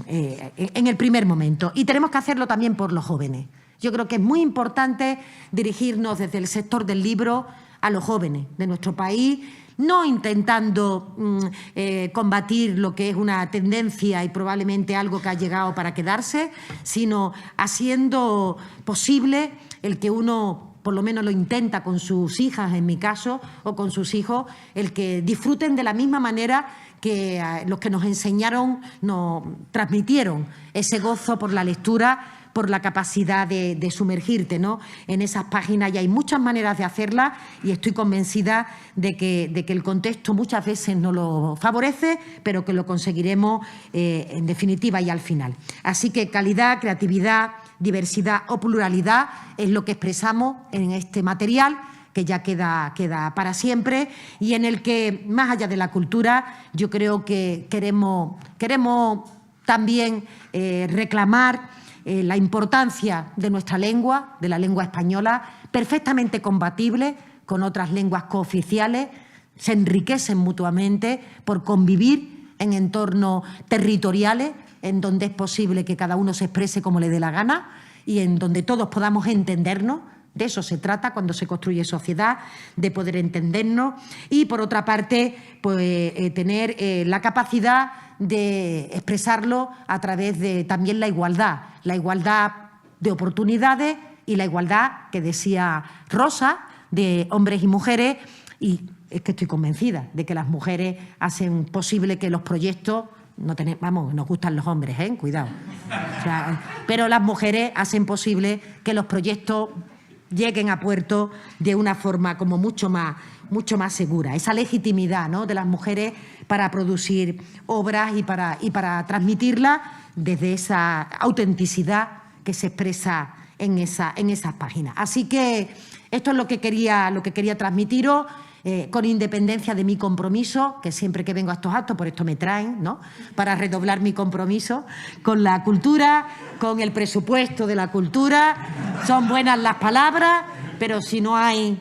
Speaker 7: en el primer momento. Y tenemos que hacerlo también por los jóvenes. Yo creo que es muy importante dirigirnos desde el sector del libro a los jóvenes de nuestro país, no intentando combatir lo que es una tendencia y probablemente algo que ha llegado para quedarse, sino haciendo posible el que uno, por lo menos lo intenta con sus hijas, en mi caso, o con sus hijos, el que disfruten de la misma manera que los que nos enseñaron, nos transmitieron ese gozo por la lectura, por la capacidad de sumergirte, ¿no?, en esas páginas. Y hay muchas maneras de hacerlas, y estoy convencida de que el contexto muchas veces no lo favorece, pero que lo conseguiremos en definitiva y al final. Así que calidad, creatividad, diversidad o pluralidad es lo que expresamos en este material, que ya queda para siempre, y en el que, más allá de la cultura, yo creo que queremos también reclamar la importancia de nuestra lengua, de la lengua española, perfectamente compatible con otras lenguas cooficiales, se enriquecen mutuamente por convivir en entornos territoriales, en donde es posible que cada uno se exprese como le dé la gana y en donde todos podamos entendernos. De eso se trata cuando se construye sociedad, de poder entendernos. Y, por otra parte, pues, tener la capacidad de expresarlo a través de también la igualdad de oportunidades y la igualdad, que decía Rosa, de hombres y mujeres. Y es que estoy convencida de que las mujeres hacen posible que los proyectos, nos gustan los hombres, cuidado, o sea, pero las mujeres hacen posible que los proyectos lleguen a puerto de una forma como mucho más segura. Esa legitimidad, ¿no?, de las mujeres para producir obras y para transmitirlas desde esa autenticidad que se expresa en esas páginas. Así que esto es lo que quería transmitiros, con independencia de mi compromiso, que siempre que vengo a estos actos, por esto me traen, ¿no?, para redoblar mi compromiso con la cultura, con el presupuesto de la cultura. Son buenas las palabras, pero si no hay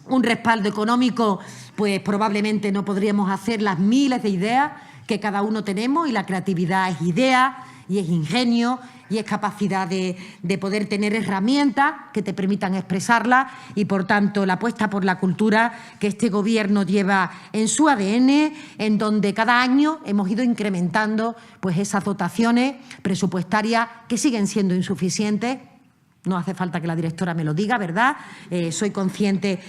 Speaker 7: un respaldo económico, pues probablemente no podríamos hacer las miles de ideas que cada uno tenemos, y la creatividad es idea y es ingenio y es capacidad de poder tener herramientas que te permitan expresarla, y, por tanto, la apuesta por la cultura que este Gobierno lleva en su ADN, en donde cada año hemos ido incrementando pues esas dotaciones presupuestarias que siguen siendo insuficientes. No hace falta que la directora me lo diga, ¿verdad? Soy consciente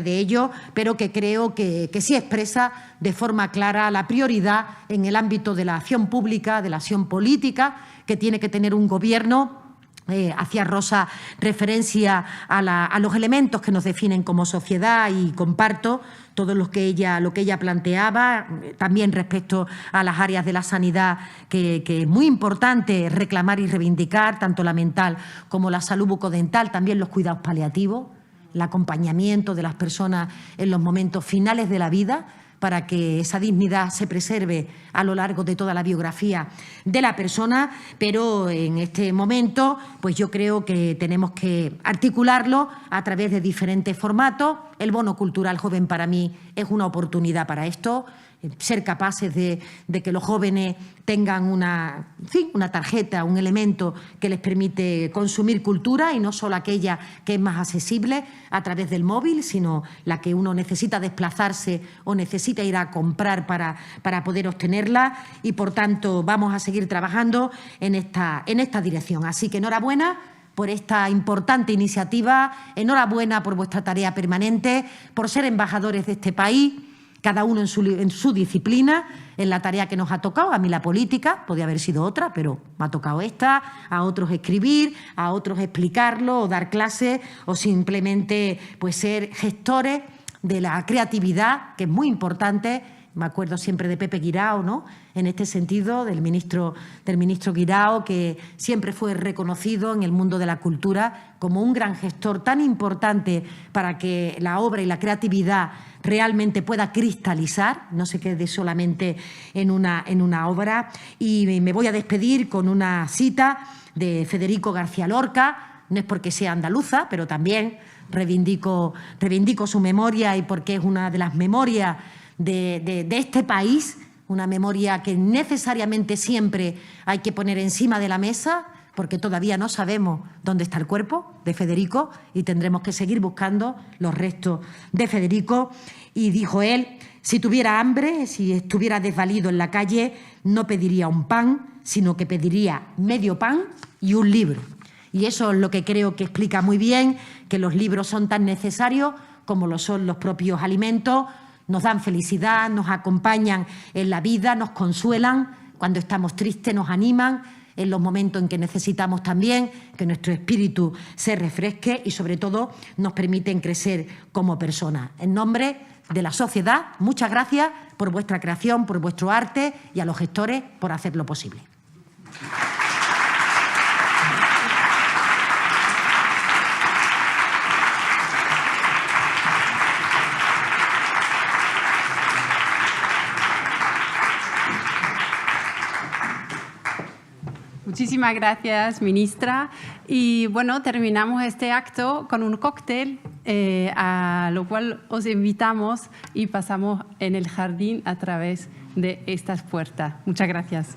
Speaker 7: de ello, pero que creo que sí expresa de forma clara la prioridad en el ámbito de la acción pública, de la acción política que tiene que tener un Gobierno. Hacía Rosa referencia a los elementos que nos definen como sociedad, y comparto todo lo que ella planteaba, también respecto a las áreas de la sanidad, que es muy importante reclamar y reivindicar, tanto la mental como la salud bucodental, también los cuidados paliativos, el acompañamiento de las personas en los momentos finales de la vida, para que esa dignidad se preserve a lo largo de toda la biografía de la persona. Pero en este momento, pues yo creo que tenemos que articularlo a través de diferentes formatos. El bono cultural joven para mí es una oportunidad para esto, ser capaces de que los jóvenes tengan una en fin, una tarjeta, un elemento que les permite consumir cultura y no solo aquella que es más accesible a través del móvil, sino la que uno necesita desplazarse o necesita ir a comprar para poder obtenerla y, por tanto, vamos a seguir trabajando en esta dirección. Así que enhorabuena por esta importante iniciativa, enhorabuena por vuestra tarea permanente, por ser embajadores de este país, cada uno en su disciplina, en la tarea que nos ha tocado. A mí la política, podía haber sido otra, pero me ha tocado esta, a otros escribir, a otros explicarlo o dar clases o simplemente pues, ser gestores de la creatividad, que es muy importante. Me acuerdo siempre de Pepe Guirao, ¿no? En este sentido, del ministro Guirao, que siempre fue reconocido en el mundo de la cultura como un gran gestor tan importante para que la obra y la creatividad realmente pueda cristalizar, no se quede solamente en una obra. Y me voy a despedir con una cita de Federico García Lorca. No es porque sea andaluza, pero también reivindico su memoria y porque es una de las memorias de este país, una memoria que necesariamente siempre hay que poner encima de la mesa, porque todavía no sabemos dónde está el cuerpo de Federico y tendremos que seguir buscando los restos de Federico. Y dijo él: si tuviera hambre, si estuviera desvalido en la calle, no pediría un pan, sino que pediría medio pan y un libro. Y eso es lo que creo que explica muy bien que los libros son tan necesarios como lo son los propios alimentos. Nos dan felicidad, nos acompañan en la vida, nos consuelan. Cuando estamos tristes nos animan, en los momentos en que necesitamos también que nuestro espíritu se refresque y, sobre todo, nos permiten crecer como personas. En nombre de la sociedad, muchas gracias por vuestra creación, por vuestro arte y a los gestores por hacerlo posible.
Speaker 1: Muchísimas gracias, ministra. Y bueno, terminamos este acto con un cóctel, a lo cual os invitamos y pasamos en el jardín a través de estas puertas. Muchas gracias.